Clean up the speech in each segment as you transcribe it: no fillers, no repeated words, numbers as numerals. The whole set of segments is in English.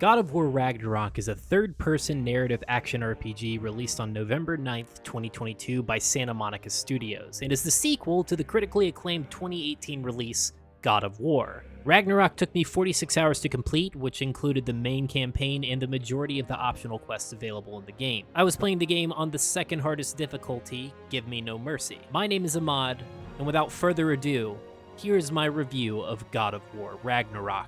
God of War Ragnarök is a third-person narrative action RPG released on November 9th, 2022 by Santa Monica Studios, and is the sequel to the critically acclaimed 2018 release, God of War. Ragnarök took me 46 hours to complete, which included the main campaign and the majority of the optional quests available in the game. I was playing the game on the second hardest difficulty, Give Me No Mercy. My name is Ahmad, and without further ado, here is my review of God of War Ragnarök.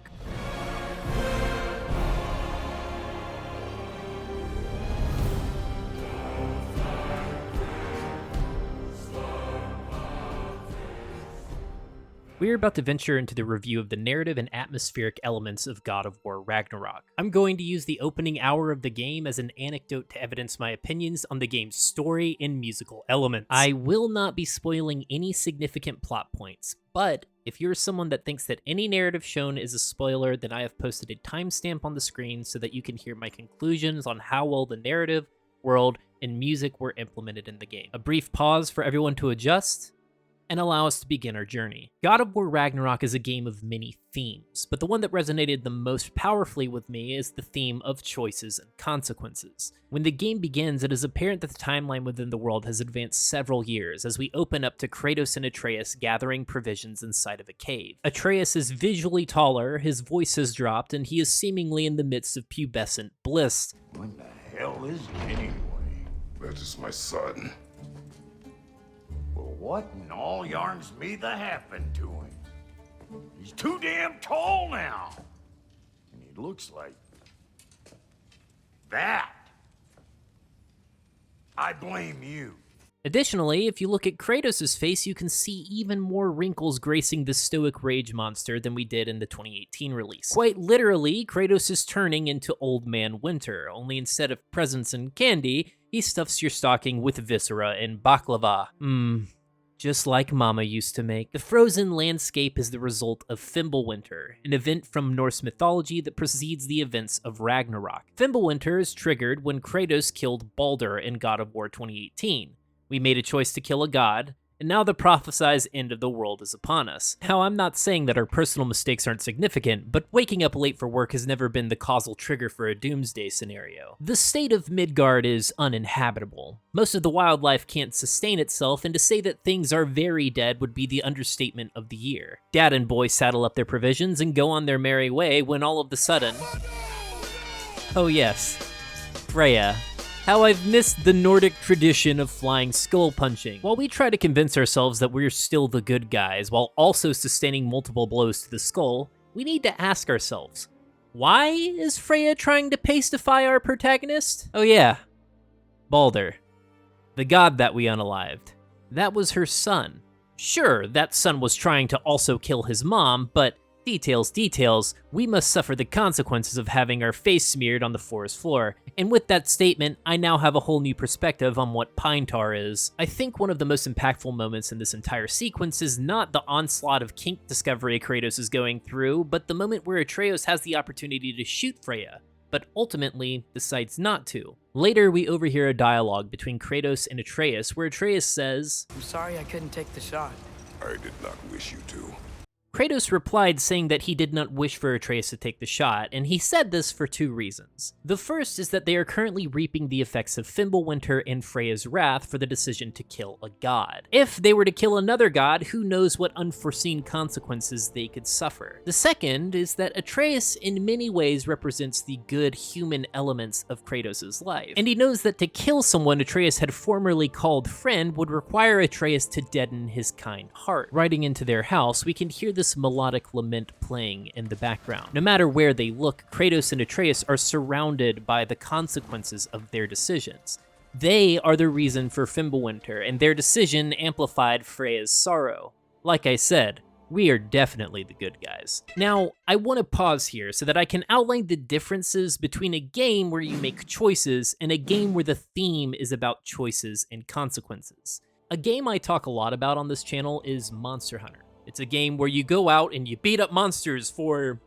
We are about to venture into the review of the narrative and atmospheric elements of God of War Ragnarök. I'm going to use the opening hour of the game as an anecdote to evidence my opinions on the game's story and musical elements. I will not be spoiling any significant plot points, but if you're someone that thinks that any narrative shown is a spoiler, then I have posted a timestamp on the screen so that you can hear my conclusions on how well the narrative, world, and music were implemented in the game. A brief pause for everyone to adjust and allow us to begin our journey. God of War Ragnarök is a game of many themes, but the one that resonated the most powerfully with me is the theme of choices and consequences. When the game begins, it is apparent that the timeline within the world has advanced several years as we open up to Kratos and Atreus gathering provisions inside of a cave. Atreus is visually taller, his voice has dropped, and he is seemingly in the midst of pubescent bliss. When the hell is he anyway? That is my son. Well, what in all yarns me that happened to him? He's too damn tall now. And he looks like that. I blame you. Additionally, if you look at Kratos' face, you can see even more wrinkles gracing the stoic rage monster than we did in the 2018 release. Quite literally, Kratos is turning into Old Man Winter, only instead of presents and candy, he stuffs your stocking with viscera and baklava. Just like Mama used to make. The frozen landscape is the result of Fimbulwinter, an event from Norse mythology that precedes the events of Ragnarök. Fimbulwinter is triggered when Kratos killed Baldur in God of War 2018. We made a choice to kill a god, and now the prophesized end of the world is upon us. Now, I'm not saying that our personal mistakes aren't significant, but waking up late for work has never been the causal trigger for a doomsday scenario. The state of Midgard is uninhabitable. Most of the wildlife can't sustain itself, and to say that things are very dead would be the understatement of the year. Dad and boy saddle up their provisions and go on their merry way when all of a sudden... Oh yes, Freya. How I've missed the Nordic tradition of flying skull punching. While we try to convince ourselves that we're still the good guys while also sustaining multiple blows to the skull, we need to ask ourselves, why is Freya trying to pastify our protagonist? Oh yeah, Baldur, the god that we unalived. That was her son. Sure, that son was trying to also kill his mom, but details, we must suffer the consequences of having our face smeared on the forest floor. And with that statement, I now have a whole new perspective on what pine tar is. I think one of the most impactful moments in this entire sequence is not the onslaught of kink discovery Kratos is going through, but the moment where Atreus has the opportunity to shoot Freya, but ultimately decides not to. Later, we overhear a dialogue between Kratos and Atreus where Atreus says, "I'm sorry I couldn't take the shot." I did not wish you to. Kratos replied saying that he did not wish for Atreus to take the shot, and he said this for two reasons. The first is that they are currently reaping the effects of Fimbulwinter and Freya's wrath for the decision to kill a god. If they were to kill another god, who knows what unforeseen consequences they could suffer. The second is that Atreus in many ways represents the good human elements of Kratos' life, and he knows that to kill someone Atreus had formerly called friend would require Atreus to deaden his kind heart. Riding into their house, we can hear this melodic lament playing in the background. No matter where they look, Kratos and Atreus are surrounded by the consequences of their decisions. They are the reason for Fimbulwinter, and their decision amplified Freya's sorrow. Like I said, we are definitely the good guys. Now, I want to pause here so that I can outline the differences between a game where you make choices and a game where the theme is about choices and consequences. A game I talk a lot about on this channel is Monster Hunter. It's a game where you go out and you beat up monsters for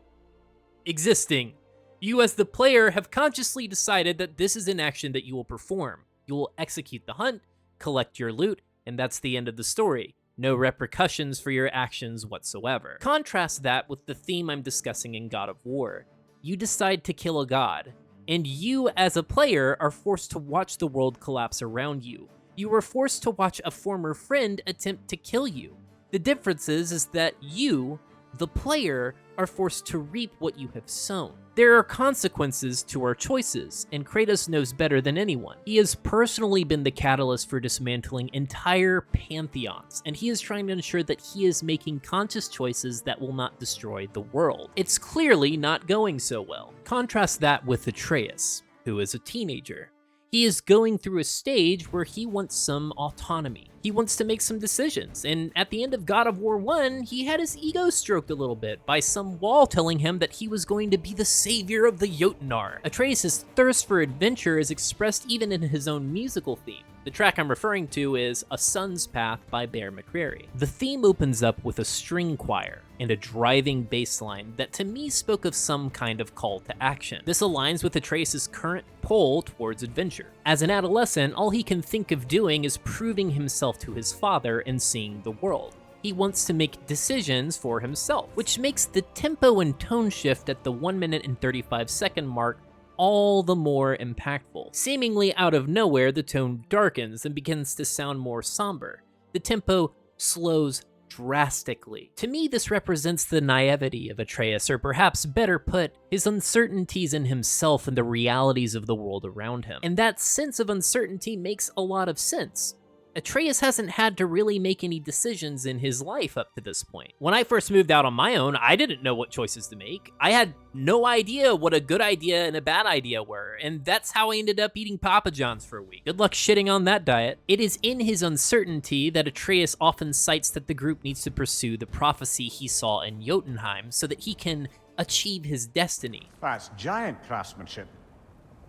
existing. You as the player have consciously decided that this is an action that you will perform. You will execute the hunt, collect your loot, and that's the end of the story. No repercussions for your actions whatsoever. Contrast that with the theme I'm discussing in God of War. you decide to kill a god, and you as a player are forced to watch the world collapse around you. You were forced to watch a former friend attempt to kill you. The difference is that you, the player, are forced to reap what you have sown. There are consequences to our choices, and Kratos knows better than anyone. He has personally been the catalyst for dismantling entire pantheons, and he is trying to ensure that he is making conscious choices that will not destroy the world. It's clearly not going so well. Contrast that with Atreus, who is a teenager. He is going through a stage where he wants some autonomy. He wants to make some decisions, and at the end of God of War 1, he had his ego stroked a little bit by some wall telling him that he was going to be the savior of the Jotnar. Atreus' thirst for adventure is expressed even in his own musical theme. The track I'm referring to is A Sun's Path by Bear McCreary. The theme opens up with a string choir and a driving bass line that to me spoke of some kind of call to action. This aligns with Atreus' current pull towards adventure. As an adolescent, all he can think of doing is proving himself to his father and seeing the world. He wants to make decisions for himself, which makes the tempo and tone shift at the 1 minute and 35-second mark all the more impactful. Seemingly out of nowhere, the tone darkens and begins to sound more somber. The tempo slows drastically. To me, this represents the naivety of Atreus, or perhaps better put, his uncertainties in himself and the realities of the world around him. And that sense of uncertainty makes a lot of sense. Atreus hasn't had to really make any decisions in his life up to this point. When I first moved out on my own, I didn't know what choices to make. I had no idea what a good idea and a bad idea were, and that's how I ended up eating Papa John's for a week. Good luck shitting on that diet. It is in his uncertainty that Atreus often cites that the group needs to pursue the prophecy he saw in Jotunheim so that he can achieve his destiny. That's giant craftsmanship.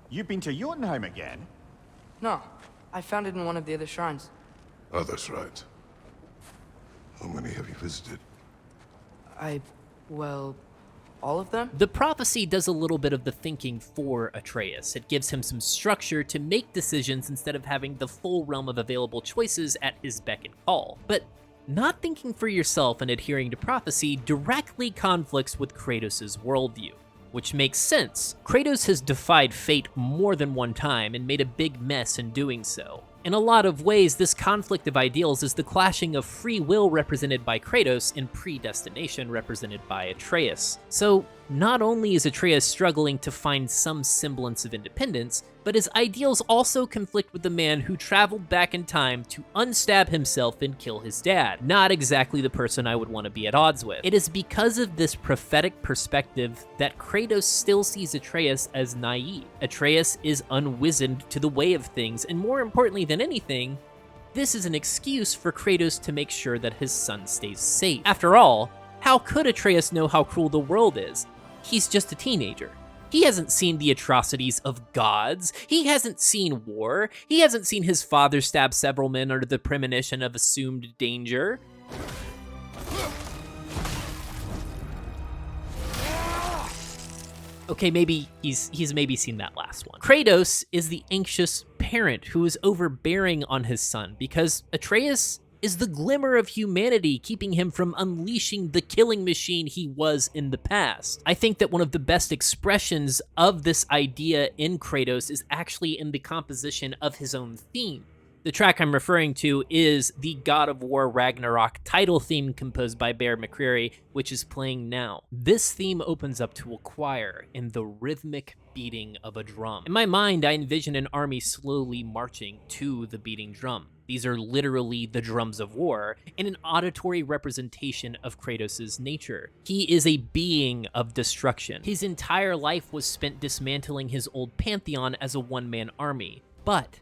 You've been to Jotunheim again? No, I found it in one of the other shrines. Others, right? How many have you visited? Well, all of them? The prophecy does a little bit of the thinking for Atreus. It gives him some structure to make decisions instead of having the full realm of available choices at his beck and call. But not thinking for yourself and adhering to prophecy directly conflicts with Kratos' worldview, which makes sense. Kratos has defied fate more than one time and made a big mess in doing so. In a lot of ways, this conflict of ideals is the clashing of free will represented by Kratos and predestination represented by Atreus. So, not only is Atreus struggling to find some semblance of independence, but his ideals also conflict with the man who traveled back in time to unstab himself and kill his dad. Not exactly the person I would want to be at odds with. It is because of this prophetic perspective that Kratos still sees Atreus as naive. Atreus is unwizened to the way of things, and more importantly than anything, this is an excuse for Kratos to make sure that his son stays safe. After all, how could Atreus know how cruel the world is? He's just a teenager. He hasn't seen the atrocities of gods. He hasn't seen war. He hasn't seen his father stab several men under the premonition of assumed danger. Okay, maybe he's maybe seen that last one. Kratos is the anxious parent who is overbearing on his son because Atreus is the glimmer of humanity keeping him from unleashing the killing machine he was in the past. I think that one of the best expressions of this idea in Kratos is actually in the composition of his own theme. The track I'm referring to is the God of War Ragnarök title theme composed by Bear McCreary, which is playing now. This theme opens up to a choir and the rhythmic beating of a drum. In my mind, I envision an army slowly marching to the beating drum. These are literally the drums of war, and an auditory representation of Kratos' nature. He is a being of destruction. His entire life was spent dismantling his old pantheon as a one-man army. But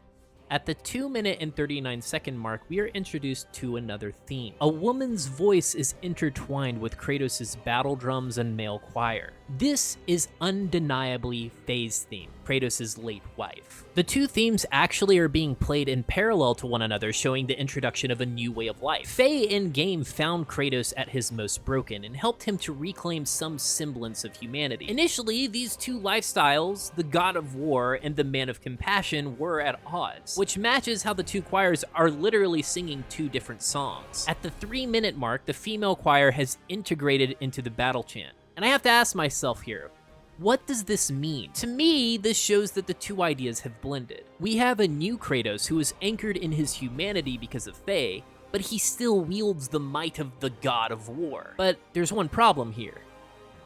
at the 2 minute and 39-second mark, we are introduced to another theme. A woman's voice is intertwined with Kratos' battle drums and male choir. This is undeniably Faye's theme, Kratos' late wife. The two themes actually are being played in parallel to one another, showing the introduction of a new way of life. Faye in-game found Kratos at his most broken and helped him to reclaim some semblance of humanity. Initially, these two lifestyles, the God of War and the Man of Compassion, were at odds, which matches how the two choirs are literally singing two different songs. At the 3 minute mark, the female choir has integrated into the battle chant. And I have to ask myself here, What does this mean? To me, this shows that the two ideas have blended. We have a new Kratos who is anchored in his humanity because of Faye, but he still wields the might of the God of War. But there's one problem here.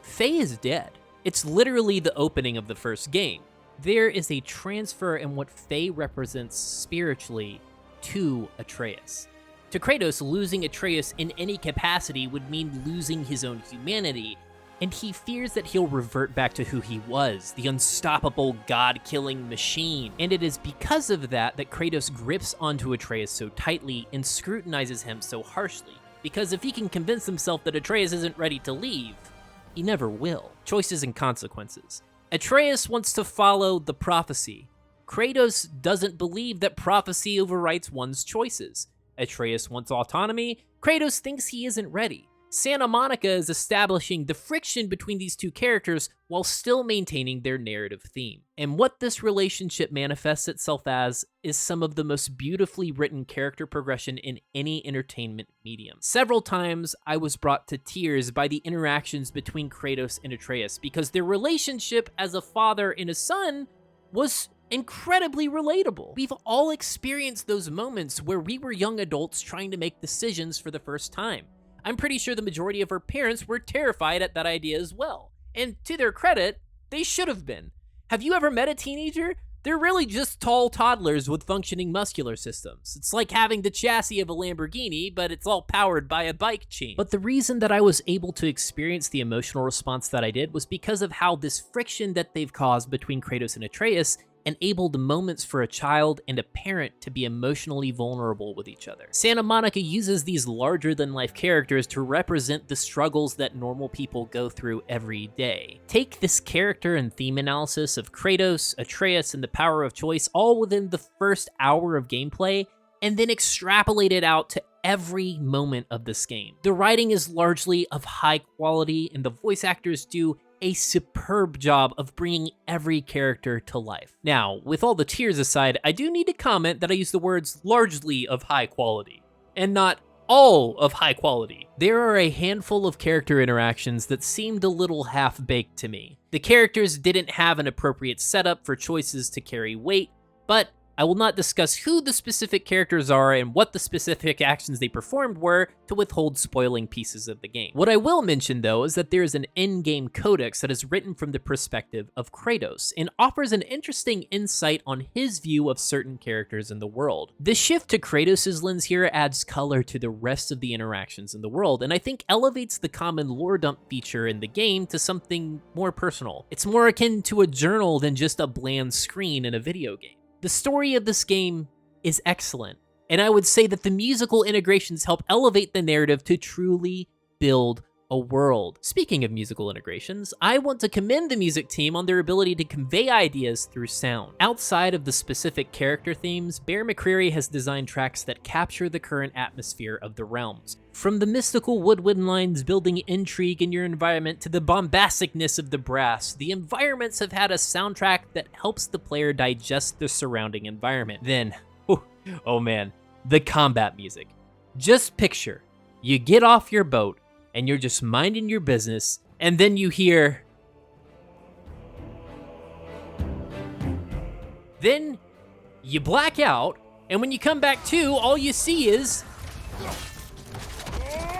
Faye is dead. It's literally the opening of the first game. There is a transfer in what Faye represents spiritually to Atreus. To Kratos, losing Atreus in any capacity would mean losing his own humanity, and he fears that he'll revert back to who he was, the unstoppable god-killing machine. And it is because of that that Kratos grips onto Atreus so tightly and scrutinizes him so harshly, because if he can convince himself that Atreus isn't ready to leave, he never will. Choices and consequences. Atreus wants to follow the prophecy. Kratos doesn't believe that prophecy overwrites one's choices. Atreus wants autonomy. Kratos thinks he isn't ready. Santa Monica is establishing the friction between these two characters while still maintaining their narrative theme. And what this relationship manifests itself as is some of the most beautifully written character progression in any entertainment medium. Several times I was brought to tears by the interactions between Kratos and Atreus because their relationship as a father and a son was incredibly relatable. We've all experienced those moments where we were young adults trying to make decisions for the first time. I'm pretty sure the majority of our parents were terrified at that idea as well. And to their credit, they should have been. Have you ever met a teenager? They're really just tall toddlers with functioning muscular systems. It's like having the chassis of a Lamborghini, but it's all powered by a bike chain. But the reason that I was able to experience the emotional response that I did was because of how this friction that they've caused between Kratos and Atreus enabled moments for a child and a parent to be emotionally vulnerable with each other. Santa Monica uses these larger-than-life characters to represent the struggles that normal people go through every day. Take this character and theme analysis of Kratos, Atreus, and the power of choice all within the first hour of gameplay, and then extrapolate it out to every moment of this game. The writing is largely of high quality, and the voice actors do a superb job of bringing every character to life. Now, with all the tears aside, I do need to comment that I use the words largely of high quality, and not all of high quality. There are a handful of character interactions that seemed a little half-baked to me. The characters didn't have an appropriate setup for choices to carry weight, but I will not discuss who the specific characters are and what the specific actions they performed were to withhold spoiling pieces of the game. What I will mention, though, is that there is an in-game codex that is written from the perspective of Kratos and offers an interesting insight on his view of certain characters in the world. The shift to Kratos' lens here adds color to the rest of the interactions in the world, and I think elevates the common lore dump feature in the game to something more personal. It's more akin to a journal than just a bland screen in a video game. The story of this game is excellent, and I would say that the musical integrations help elevate the narrative to truly build a world. Speaking of musical integrations, I want to commend the music team on their ability to convey ideas through sound. Outside of the specific character themes, Bear McCreary has designed tracks that capture the current atmosphere of the realms. From the mystical woodwind lines building intrigue in your environment to the bombasticness of the brass, the environments have had a soundtrack that helps the player digest the surrounding environment. Then, oh man, the combat music. Just picture, you get off your boat, and you're just minding your business, and then you hear... Then you black out, and when you come back to, all you see is...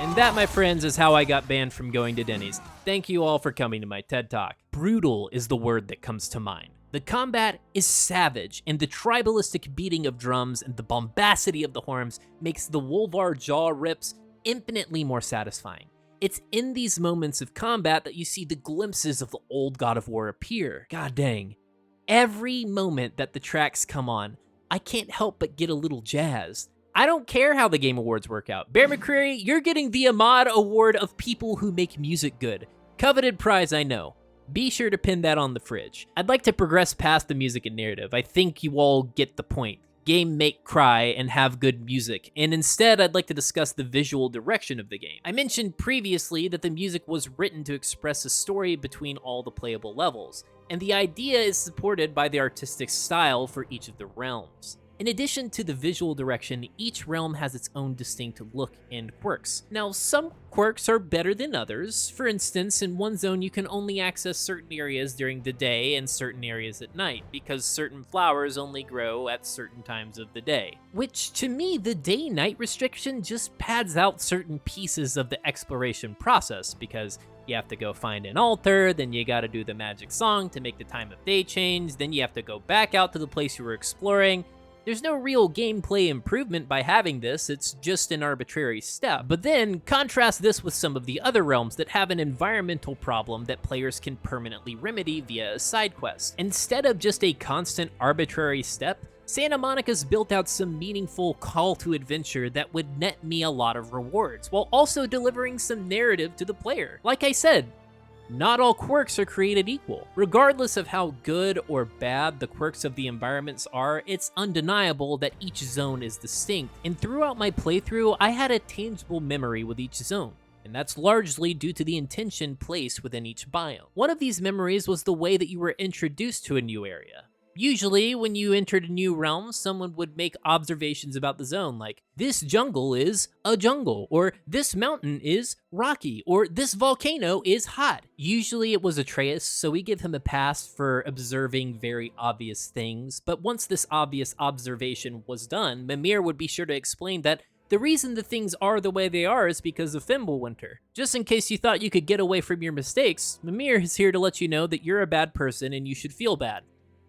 And that, my friends, is how I got banned from going to Denny's. Thank you all for coming to my TED Talk. Brutal is the word that comes to mind. The combat is savage, and the tribalistic beating of drums and the bombacity of the horns makes the Wolvar jaw rips infinitely more satisfying. It's in these moments of combat that you see the glimpses of the old God of War appear. God dang. Every moment that the tracks come on, I can't help but get a little jazzed. I don't care how the Game Awards work out. Bear McCreary, you're getting the Ahmad Award of people who make music good. Coveted prize, I know. Be sure to pin that on the fridge. I'd like to progress past the music and narrative. I think you all get the point. Game make cry and have good music, and instead I'd like to discuss the visual direction of the game. I mentioned previously that the music was written to express a story between all the playable levels, and the idea is supported by the artistic style for each of the realms. In addition to the visual direction, each realm has its own distinct look and quirks. Now, some quirks are better than others. For instance, in one zone you can only access certain areas during the day and certain areas at night, because certain flowers only grow at certain times of the day. Which, to me, the day-night restriction just pads out certain pieces of the exploration process, because you have to go find an altar, then you gotta do the magic song to make the time of day change, then you have to go back out to the place you were exploring. There's no real gameplay improvement by having this, it's just an arbitrary step. But then, contrast this with some of the other realms that have an environmental problem that players can permanently remedy via a side quest. Instead of just a constant arbitrary step, Santa Monica's built out some meaningful call to adventure that would net me a lot of rewards, while also delivering some narrative to the player. Like I said, not all quirks are created equal. Regardless of how good or bad the quirks of the environments are, it's undeniable that each zone is distinct, and throughout my playthrough, I had a tangible memory with each zone. And that's largely due to the intention placed within each biome. One of these memories was the way that you were introduced to a new area. Usually, when you entered a new realm, someone would make observations about the zone, like, this jungle is a jungle, or this mountain is rocky, or this volcano is hot. Usually it was Atreus, so we give him a pass for observing very obvious things, but once this obvious observation was done, Mimir would be sure to explain that the reason the things are the way they are is because of Fimbulwinter. Just in case you thought you could get away from your mistakes, Mimir is here to let you know that you're a bad person and you should feel bad.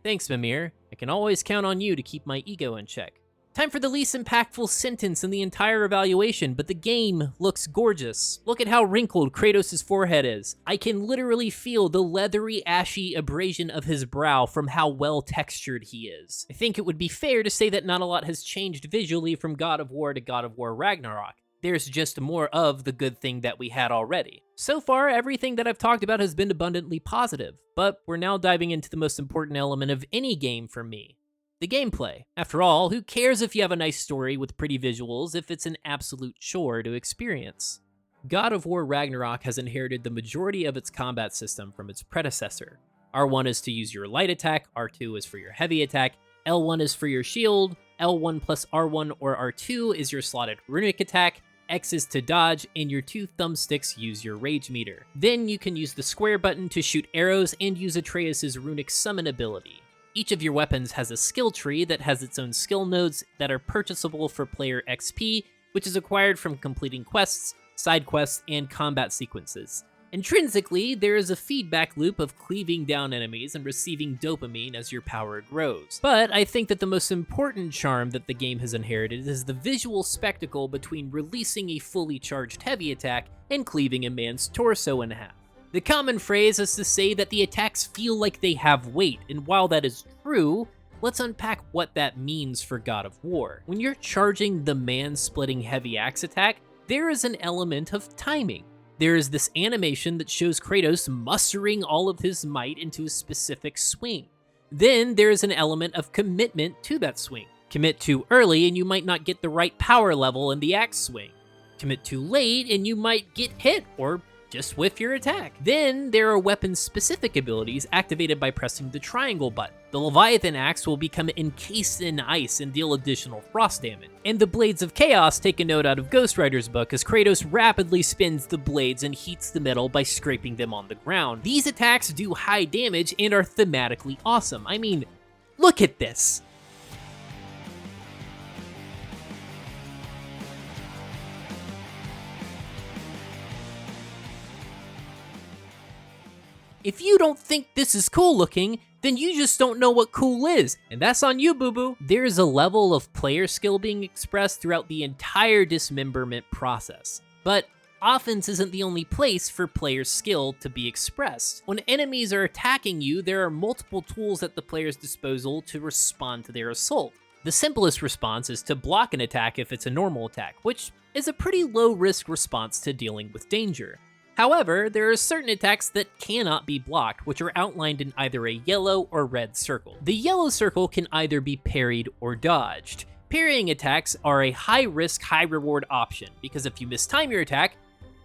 Thanks, Mimir. I can always count on you to keep my ego in check. Time for the least impactful sentence in the entire evaluation, but the game looks gorgeous. Look at how wrinkled Kratos' forehead is. I can literally feel the leathery, ashy abrasion of his brow from how well textured he is. I think it would be fair to say that not a lot has changed visually from God of War to God of War Ragnarök. There's just more of the good thing that we had already. So far, everything that I've talked about has been abundantly positive, but we're now diving into the most important element of any game for me, the gameplay. After all, who cares if you have a nice story with pretty visuals if it's an absolute chore to experience? God of War Ragnarök has inherited the majority of its combat system from its predecessor. R1 is to use your light attack, R2 is for your heavy attack, L1 is for your shield, L1 plus R1 or R2 is your slotted runic attack, X is to dodge, and your two thumbsticks use your rage meter. Then you can use the square button to shoot arrows and use Atreus' runic summon ability. Each of your weapons has a skill tree that has its own skill nodes that are purchasable for player XP, which is acquired from completing quests, side quests, and combat sequences. Intrinsically, there is a feedback loop of cleaving down enemies and receiving dopamine as your power grows. But I think that the most important charm that the game has inherited is the visual spectacle between releasing a fully charged heavy attack and cleaving a man's torso in half. The common phrase is to say that the attacks feel like they have weight, and while that is true, let's unpack what that means for God of War. When you're charging the man-splitting heavy axe attack, there is an element of timing. There is this animation that shows Kratos mustering all of his might into a specific swing. Then there is an element of commitment to that swing. Commit too early and you might not get the right power level in the axe swing. Commit too late and you might get hit or just whiff your attack. Then there are weapon-specific abilities activated by pressing the triangle button. The Leviathan axe will become encased in ice and deal additional frost damage. And the Blades of Chaos take a note out of Ghost Rider's book as Kratos rapidly spins the blades and heats the metal by scraping them on the ground. These attacks do high damage and are thematically awesome. I mean, look at this. If you don't think this is cool looking, then you just don't know what cool is, and that's on you, boo-boo. There is a level of player skill being expressed throughout the entire dismemberment process, but offense isn't the only place for player skill to be expressed. When enemies are attacking you, there are multiple tools at the player's disposal to respond to their assault. The simplest response is to block an attack if it's a normal attack, which is a pretty low-risk response to dealing with danger. However, there are certain attacks that cannot be blocked, which are outlined in either a yellow or red circle. The yellow circle can either be parried or dodged. Parrying attacks are a high-risk, high-reward option, because if you mistime your attack,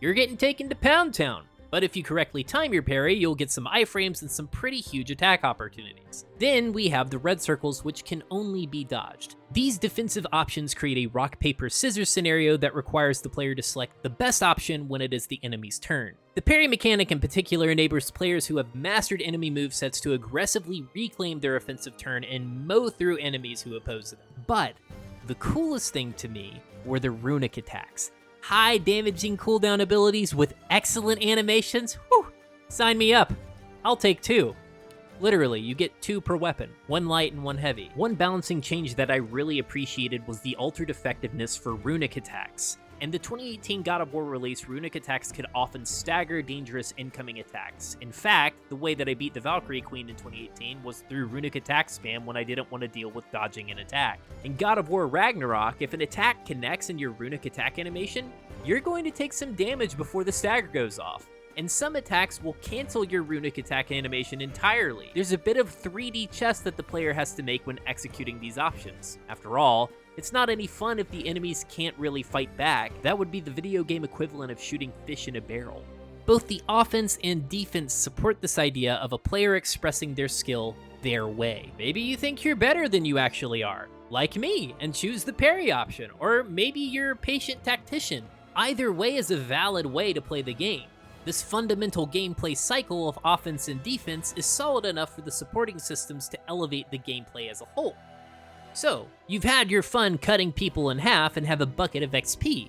you're getting taken to Pound Town. But if you correctly time your parry, you'll get some iframes and some pretty huge attack opportunities. Then we have the red circles, which can only be dodged. These defensive options create a rock, paper, scissors scenario that requires the player to select the best option when it is the enemy's turn. The parry mechanic in particular enables players who have mastered enemy movesets to aggressively reclaim their offensive turn and mow through enemies who oppose them. But the coolest thing to me were the runic attacks. High damaging cooldown abilities with excellent animations? Whew, sign me up. I'll take 2. Literally, you get 2 per weapon, 1 light and 1 heavy. One balancing change that I really appreciated was the altered effectiveness for runic attacks. In the 2018 God of War release, runic attacks could often stagger dangerous incoming attacks. In fact, the way that I beat the Valkyrie Queen in 2018 was through runic attack spam when I didn't want to deal with dodging an attack. In God of War Ragnarok, if an attack connects in your runic attack animation, you're going to take some damage before the stagger goes off. And some attacks will cancel your runic attack animation entirely. There's a bit of 3D chess that the player has to make when executing these options. After all, it's not any fun if the enemies can't really fight back. That would be the video game equivalent of shooting fish in a barrel. Both the offense and defense support this idea of a player expressing their skill their way. Maybe you think you're better than you actually are, like me, and choose the parry option, or maybe you're a patient tactician. Either way is a valid way to play the game. This fundamental gameplay cycle of offense and defense is solid enough for the supporting systems to elevate the gameplay as a whole. So, you've had your fun cutting people in half and have a bucket of XP.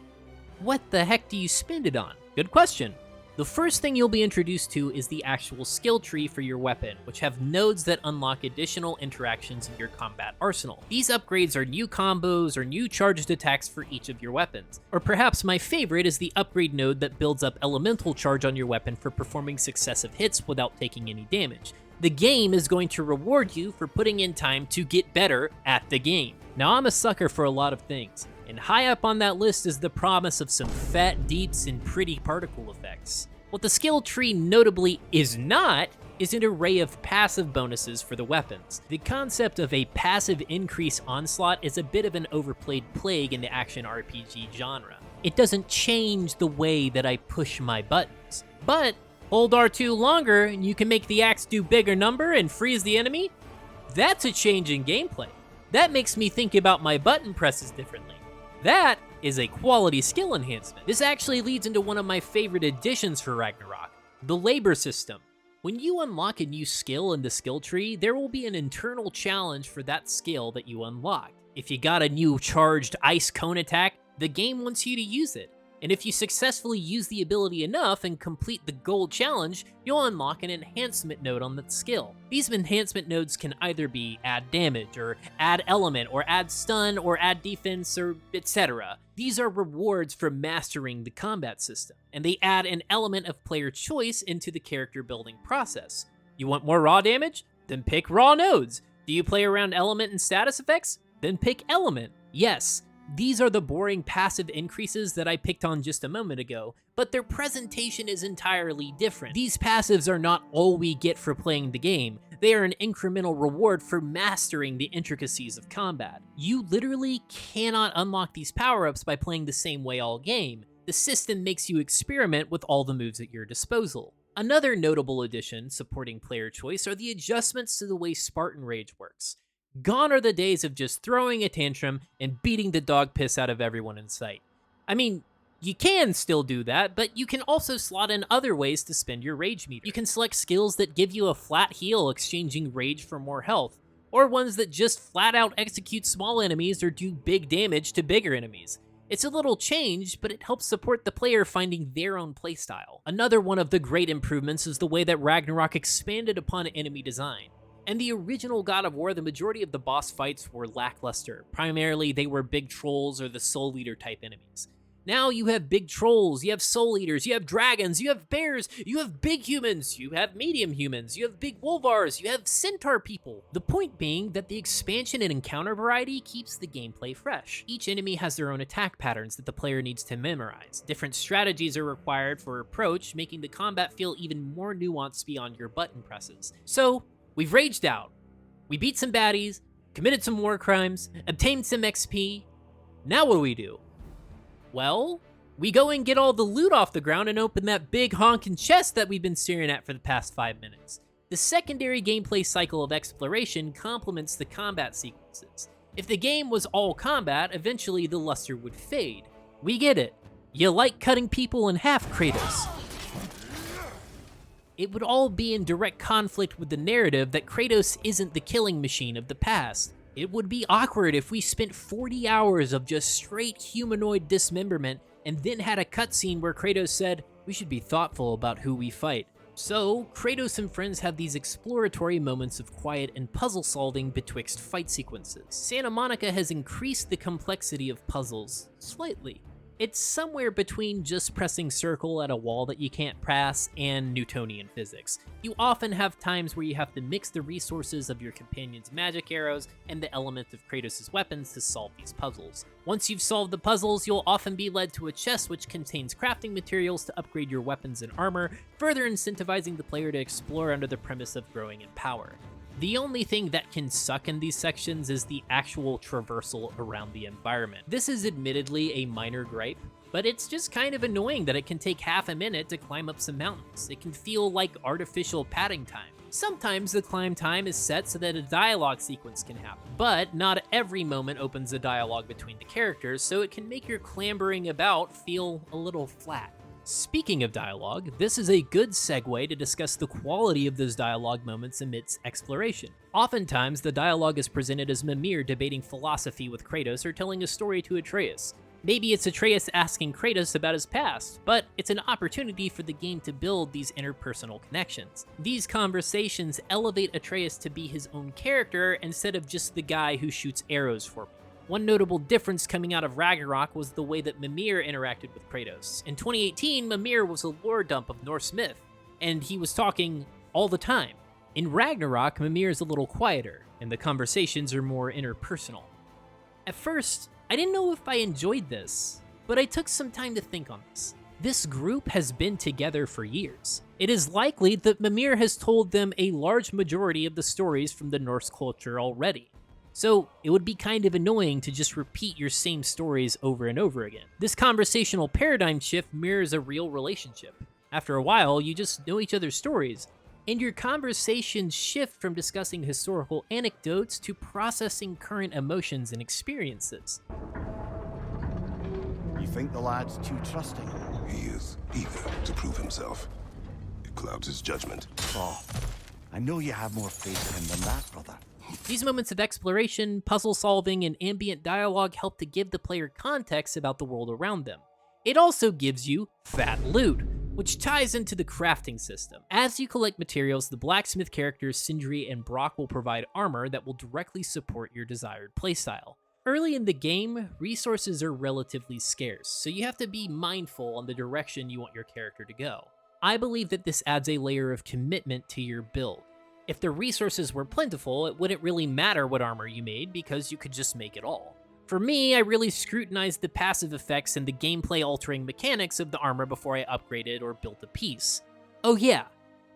What the heck do you spend it on? Good question. The first thing you'll be introduced to is the actual skill tree for your weapon, which have nodes that unlock additional interactions in your combat arsenal. These upgrades are new combos or new charged attacks for each of your weapons. Or perhaps my favorite is the upgrade node that builds up elemental charge on your weapon for performing successive hits without taking any damage. The game is going to reward you for putting in time to get better at the game. Now, I'm a sucker for a lot of things, and high up on that list is the promise of some fat deeps and pretty particle effects. What the skill tree notably is not is an array of passive bonuses for the weapons. The concept of a passive increase onslaught is a bit of an overplayed plague in the action RPG genre. It doesn't change the way that I push my buttons, but hold R2 longer and you can make the axe do bigger number and freeze the enemy? That's a change in gameplay. That makes me think about my button presses differently. That is a quality skill enhancement. This actually leads into one of my favorite additions for Ragnarok, the labor system. When you unlock a new skill in the skill tree, there will be an internal challenge for that skill that you unlocked. If you got a new charged ice cone attack, the game wants you to use it. And if you successfully use the ability enough and complete the gold challenge, you'll unlock an enhancement node on that skill. These enhancement nodes can either be add damage, or add element, or add stun, or add defense, or etc. These are rewards for mastering the combat system, and they add an element of player choice into the character building process. You want more raw damage? Then pick raw nodes. Do you play around element and status effects? Then pick element. Yes, these are the boring passive increases that I picked on just a moment ago, but their presentation is entirely different. These passives are not all we get for playing the game. They are an incremental reward for mastering the intricacies of combat. You literally cannot unlock these power-ups by playing the same way all game. The system makes you experiment with all the moves at your disposal. Another notable addition supporting player choice are the adjustments to the way Spartan Rage works. Gone are the days of just throwing a tantrum and beating the dog piss out of everyone in sight. I mean, you can still do that, but you can also slot in other ways to spend your rage meter. You can select skills that give you a flat heal exchanging rage for more health, or ones that just flat out execute small enemies or do big damage to bigger enemies. It's a little change, but it helps support the player finding their own playstyle. Another one of the great improvements is the way that Ragnarok expanded upon enemy design. In the original God of War, the majority of the boss fights were lackluster. Primarily, they were big trolls or the soul eater type enemies. Now you have big trolls, you have soul eaters, you have dragons, you have bears, you have big humans, you have medium humans, you have big wolvars, you have centaur people. The point being that the expansion and encounter variety keeps the gameplay fresh. Each enemy has their own attack patterns that the player needs to memorize. Different strategies are required for approach, making the combat feel even more nuanced beyond your button presses. So, we've raged out. We beat some baddies, committed some war crimes, obtained some XP. Now what do? Well, We go and get all the loot off the ground and open that big honkin' chest that we've been staring at for the past 5 minutes. The secondary gameplay cycle of exploration complements the combat sequences. If the game was all combat, eventually the luster would fade. We get it. You like cutting people in half, Kratos. It would all be in direct conflict with the narrative that Kratos isn't the killing machine of the past. It would be awkward if we spent 40 hours of just straight humanoid dismemberment and then had a cutscene where Kratos said, "We should be thoughtful about who we fight." So, Kratos and friends have these exploratory moments of quiet and puzzle solving betwixt fight sequences. Santa Monica has increased the complexity of puzzles slightly. It's somewhere between just pressing circle at a wall that you can't pass and Newtonian physics. You often have times where you have to mix the resources of your companion's magic arrows and the element of Kratos' weapons to solve these puzzles. Once you've solved the puzzles, you'll often be led to a chest which contains crafting materials to upgrade your weapons and armor, further incentivizing the player to explore under the premise of growing in power. The only thing that can suck in these sections is the actual traversal around the environment. This is admittedly a minor gripe, but it's just kind of annoying that it can take half a minute to climb up some mountains. It can feel like artificial padding time. Sometimes the climb time is set so that a dialogue sequence can happen, but not every moment opens a dialogue between the characters, so it can make your clambering about feel a little flat. Speaking of dialogue, this is a good segue to discuss the quality of those dialogue moments amidst exploration. Oftentimes, the dialogue is presented as Mimir debating philosophy with Kratos or telling a story to Atreus. Maybe it's Atreus asking Kratos about his past, but it's an opportunity for the game to build these interpersonal connections. These conversations elevate Atreus to be his own character instead of just the guy who shoots arrows for me. One notable difference coming out of Ragnarök was the way that Mimir interacted with Kratos. In 2018, Mimir was a lore dump of Norse myth, and he was talking all the time. In Ragnarök, Mimir is a little quieter, and the conversations are more interpersonal. At first, I didn't know if I enjoyed this, but I took some time to think on this. This group has been together for years. It is likely that Mimir has told them a large majority of the stories from the Norse culture already. So it would be kind of annoying to just repeat your same stories over and over again. This conversational paradigm shift mirrors a real relationship. After a while, you just know each other's stories, and your conversations shift from discussing historical anecdotes to processing current emotions and experiences. You think the lad's too trusting? He is eager to prove himself. It clouds his judgment. Oh, I know you have more faith in him than that, brother. These moments of exploration, puzzle solving, and ambient dialogue help to give the player context about the world around them. It also gives you fat loot, which ties into the crafting system. As you collect materials, the blacksmith characters Sindri and Brock will provide armor that will directly support your desired playstyle. Early in the game, resources are relatively scarce, so you have to be mindful on the direction you want your character to go. I believe that this adds a layer of commitment to your build. If the resources were plentiful, it wouldn't really matter what armor you made because you could just make it all. For me, I really scrutinized the passive effects and the gameplay-altering mechanics of the armor before I upgraded or built a piece. Oh yeah,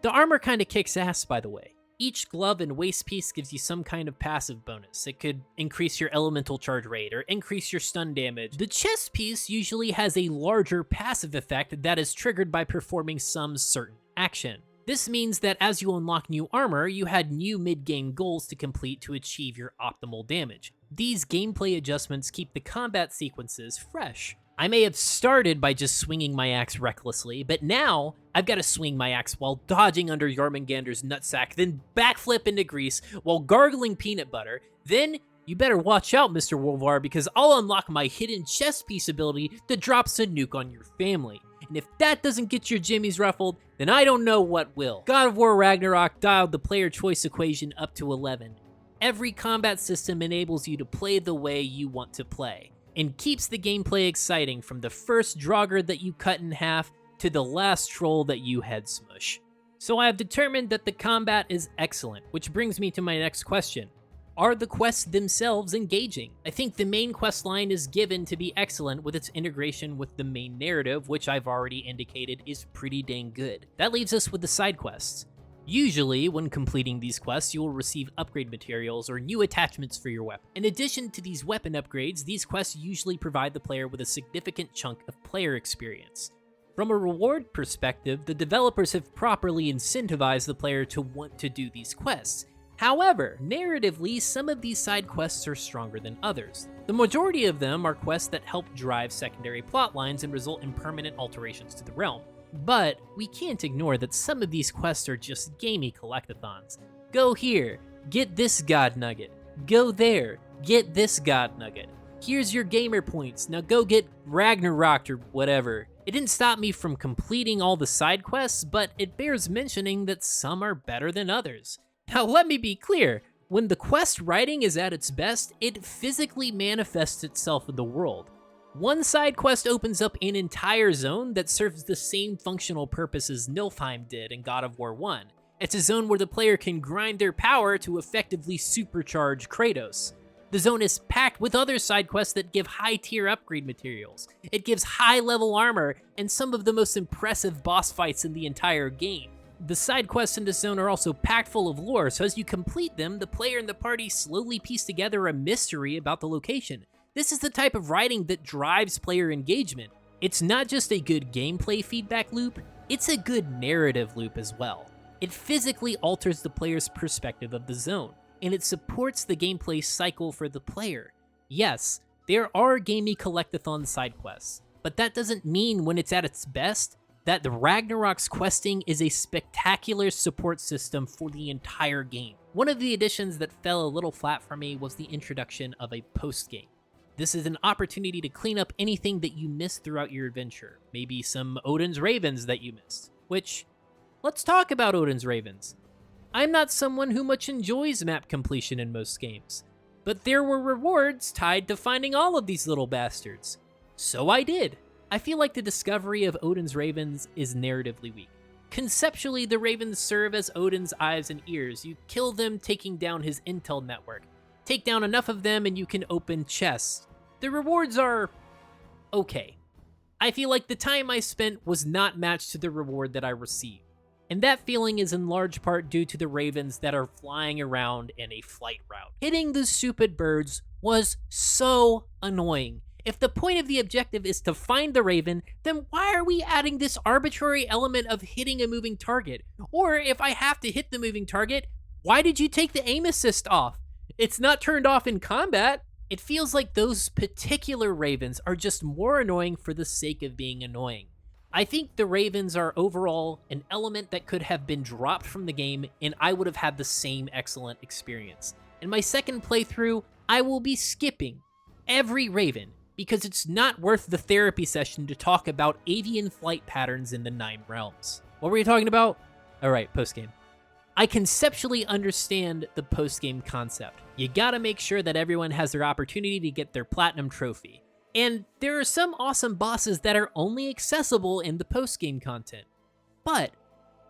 the armor kinda kicks ass, by the way. Each glove and waist piece gives you some kind of passive bonus. It could increase your elemental charge rate or increase your stun damage. The chest piece usually has a larger passive effect that is triggered by performing some certain action. This means that as you unlock new armor, you had new mid-game goals to complete to achieve your optimal damage. These gameplay adjustments keep the combat sequences fresh. I may have started by just swinging my axe recklessly, but now I've got to swing my axe while dodging under Jormungandr's nutsack, then backflip into grease while gargling peanut butter. Then you better watch out, Mr. Wolvar, because I'll unlock my hidden chest piece ability that drops a nuke on your family. And if that doesn't get your jimmies ruffled, then I don't know what will. God of War Ragnarök dialed the player choice equation up to 11. Every combat system enables you to play the way you want to play, and keeps the gameplay exciting from the first Draugr that you cut in half to the last troll that you head smush. So I have determined that the combat is excellent, which brings me to my next question. Are the quests themselves engaging? I think the main quest line is given to be excellent with its integration with the main narrative, which I've already indicated is pretty dang good. That leaves us with the side quests. Usually, when completing these quests, you will receive upgrade materials or new attachments for your weapon. In addition to these weapon upgrades, these quests usually provide the player with a significant chunk of player experience. From a reward perspective, the developers have properly incentivized the player to want to do these quests. However, narratively, some of these side quests are stronger than others. The majority of them are quests that help drive secondary plot lines and result in permanent alterations to the realm. But we can't ignore that some of these quests are just gamey collectathons. Go here, get this god nugget. Go there, get this god nugget. Here's your gamer points, now go get Ragnarok or whatever. It didn't stop me from completing all the side quests, but it bears mentioning that some are better than others. Now let me be clear, when the quest writing is at its best, it physically manifests itself in the world. One side quest opens up an entire zone that serves the same functional purpose as Niflheim did in God of War 1. It's a zone where the player can grind their power to effectively supercharge Kratos. The zone is packed with other side quests that give high-tier upgrade materials. It gives high-level armor and some of the most impressive boss fights in the entire game. The side quests in this zone are also packed full of lore, so as you complete them, the player and the party slowly piece together a mystery about the location. This is the type of writing that drives player engagement. It's not just a good gameplay feedback loop, it's a good narrative loop as well. It physically alters the player's perspective of the zone, and it supports the gameplay cycle for the player. Yes, there are gamey collectathon side quests, but that doesn't mean when it's at its best that the Ragnarok's questing is a spectacular support system for the entire game. One of the additions that fell a little flat for me was the introduction of a post-game. This is an opportunity to clean up anything that you missed throughout your adventure, maybe some Odin's Ravens that you missed, which, let's talk about Odin's Ravens. I'm not someone who much enjoys map completion in most games, but there were rewards tied to finding all of these little bastards. So I did. I feel like the discovery of Odin's Ravens is narratively weak. Conceptually, the Ravens serve as Odin's eyes and ears. You kill them, taking down his intel network. Take down enough of them and you can open chests. The rewards are okay. I feel like the time I spent was not matched to the reward that I received. And that feeling is in large part due to the ravens that are flying around in a flight route. Hitting the stupid birds was so annoying. If the point of the objective is to find the raven, then why are we adding this arbitrary element of hitting a moving target? Or if I have to hit the moving target, why did you take the aim assist off? It's not turned off in combat. It feels like those particular ravens are just more annoying for the sake of being annoying. I think the ravens are overall an element that could have been dropped from the game and I would have had the same excellent experience. In my second playthrough, I will be skipping every raven because it's not worth the therapy session to talk about avian flight patterns in the 9 realms. What were you talking about? All right, postgame. I conceptually understand the post-game concept. You gotta make sure that everyone has their opportunity to get their platinum trophy. And there are some awesome bosses that are only accessible in the post-game content. But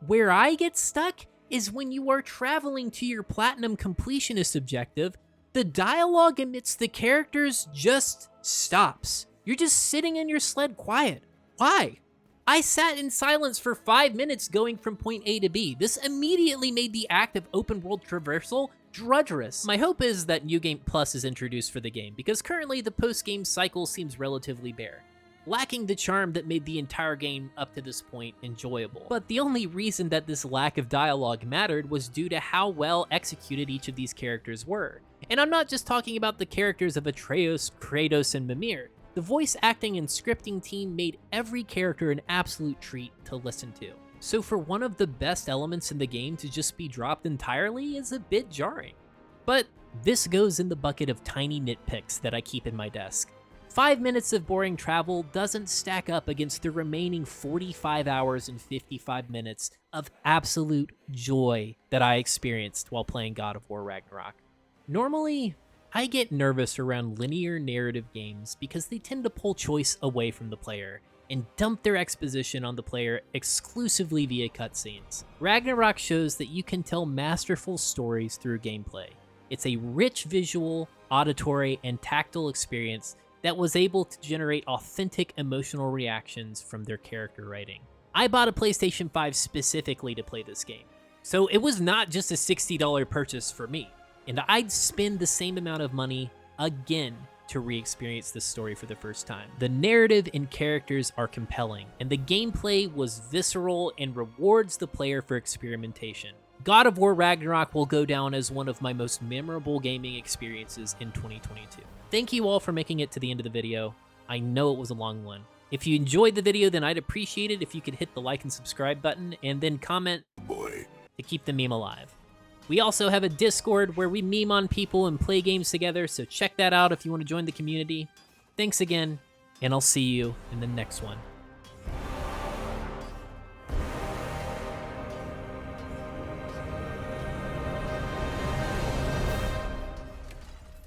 where I get stuck is when you are traveling to your platinum completionist objective, the dialogue amidst the characters just stops. You're just sitting in your sled quiet. Why? I sat in silence for 5 minutes going from point A to B. This immediately made the act of open world traversal drudgerous. My hope is that New Game Plus is introduced for the game, because currently the post-game cycle seems relatively bare, lacking the charm that made the entire game up to this point enjoyable. But the only reason that this lack of dialogue mattered was due to how well executed each of these characters were. And I'm not just talking about the characters of Atreus, Kratos, and Mimir. The voice acting and scripting team made every character an absolute treat to listen to. So for one of the best elements in the game to just be dropped entirely is a bit jarring. But this goes in the bucket of tiny nitpicks that I keep in my desk. 5 minutes of boring travel doesn't stack up against the remaining 45 hours and 55 minutes of absolute joy that I experienced while playing God of War Ragnarok. Normally, I get nervous around linear narrative games because they tend to pull choice away from the player and dump their exposition on the player exclusively via cutscenes. Ragnarok shows that you can tell masterful stories through gameplay. It's a rich visual, auditory, and tactile experience that was able to generate authentic emotional reactions from their character writing. I bought a PlayStation 5 specifically to play this game. So it was not just a $60 purchase for me, and I'd spend the same amount of money again to re-experience this story for the first time. The narrative and characters are compelling, and the gameplay was visceral and rewards the player for experimentation. God of War Ragnarok will go down as one of my most memorable gaming experiences in 2022. Thank you all for making it to the end of the video. I know it was a long one. If you enjoyed the video, then I'd appreciate it if you could hit the like and subscribe button, and then comment Boy. to keep the meme alive. We also have a Discord where we meme on people and play games together, so check that out if you want to join the community. Thanks again, and I'll see you in the next one.